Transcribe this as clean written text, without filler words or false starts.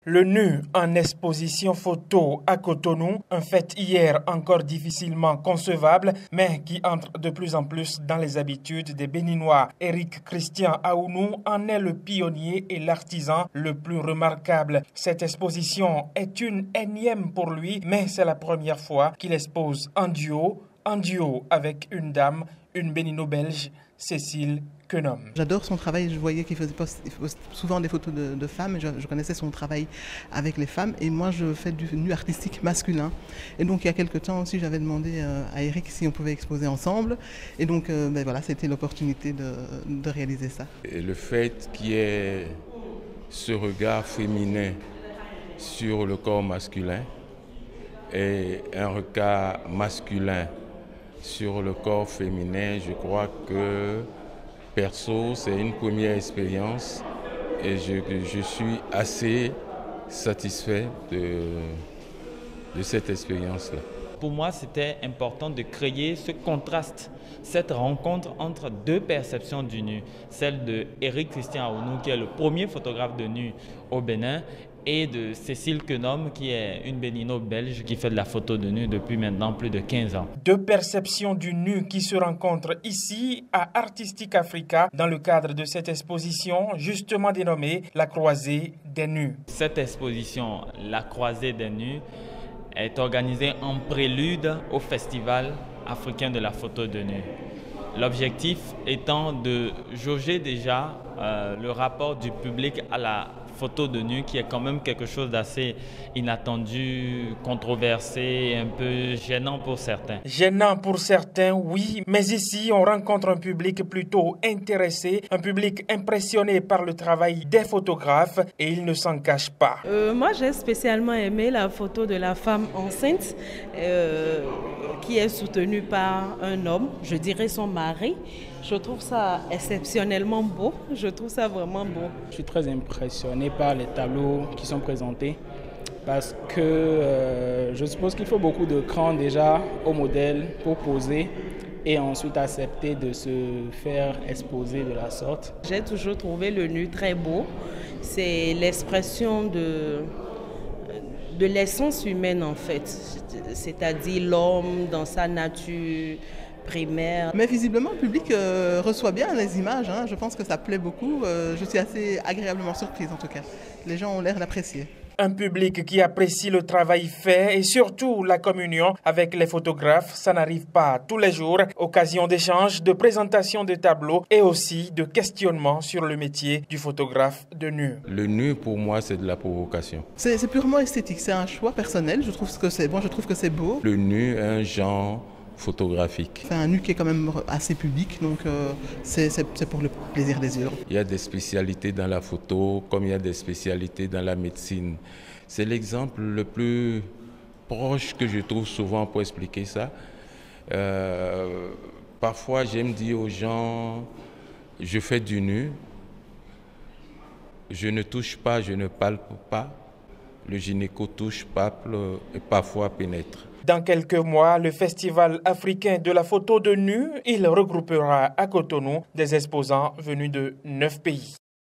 Le nu en exposition photo à Cotonou, un fait hier encore difficilement concevable, mais qui entre de plus en plus dans les habitudes des Béninois. Éric Christian Aounou en est le pionnier et l'artisan le plus remarquable. Cette exposition est une énième pour lui, mais c'est la première fois qu'il expose en duo avec une dame, une bénino-belge, Cécile Quenom. J'adore son travail, je voyais qu'il faisait souvent des photos de femmes, et je connaissais son travail avec les femmes, et moi je fais du nu artistique masculin. Et donc il y a quelques temps aussi j'avais demandé à Eric si on pouvait exposer ensemble, et donc voilà, c'était l'opportunité de réaliser ça. Et le fait qu'il y ait ce regard féminin sur le corps masculin et un regard masculin sur le corps féminin, je crois que perso, c'est une première expérience et je suis assez satisfait de cette expérience-là. Pour moi, c'était important de créer ce contraste, cette rencontre entre deux perceptions du nu. Celle de Éric Christian Aounou, qui est le premier photographe de nu au Bénin, et de Cécile Quenom, qui est une bénino-belge qui fait de la photo de nu depuis maintenant plus de 15 ans. Deux perceptions du nu qui se rencontrent ici à Artistic Africa dans le cadre de cette exposition justement dénommée La Croisée des nus. Cette exposition, La Croisée des nus, est organisée en prélude au Festival africain de la photo de nu. L'objectif étant de jauger déjà le rapport du public à la photo de nu, qui est quand même quelque chose d'assez inattendu, controversé, un peu gênant pour certains. Gênant pour certains, oui, mais ici on rencontre un public plutôt intéressé, un public impressionné par le travail des photographes, et il ne s'en cache pas. Moi j'ai spécialement aimé la photo de la femme enceinte qui est soutenue par un homme, je dirais son mari. Je trouve ça exceptionnellement beau, je trouve ça vraiment beau. Je suis très impressionné par les tableaux qui sont présentés parce que je suppose qu'il faut beaucoup de cran déjà au modèle pour poser et ensuite accepter de se faire exposer de la sorte. J'ai toujours trouvé le nu très beau, c'est l'expression de l'essence humaine en fait, c'est-à-dire l'homme dans sa nature primaire. Mais visiblement, le public reçoit bien les images, hein. Je pense que ça plaît beaucoup. Je suis assez agréablement surprise en tout cas. Les gens ont l'air d'apprécier. Un public qui apprécie le travail fait et surtout la communion avec les photographes. Ça n'arrive pas tous les jours. Occasion d'échanges, de présentation de tableaux et aussi de questionnements sur le métier du photographe de nu. Le nu, pour moi, c'est de la provocation. C'est purement esthétique, c'est un choix personnel. Je trouve que c'est bon, je trouve que c'est beau. Le nu est un genre photographique. C'est un nu qui est quand même assez public, donc c'est pour le plaisir des yeux. Il y a des spécialités dans la photo, comme il y a des spécialités dans la médecine. C'est l'exemple le plus proche que je trouve souvent pour expliquer ça. Parfois, j'aime dire aux gens, je fais du nu, je ne touche pas, je ne palpe pas. Le gynéco touche, palpe et parfois pénètre. Dans quelques mois, le Festival africain de la photo de nu, il regroupera à Cotonou des exposants venus de 9 pays.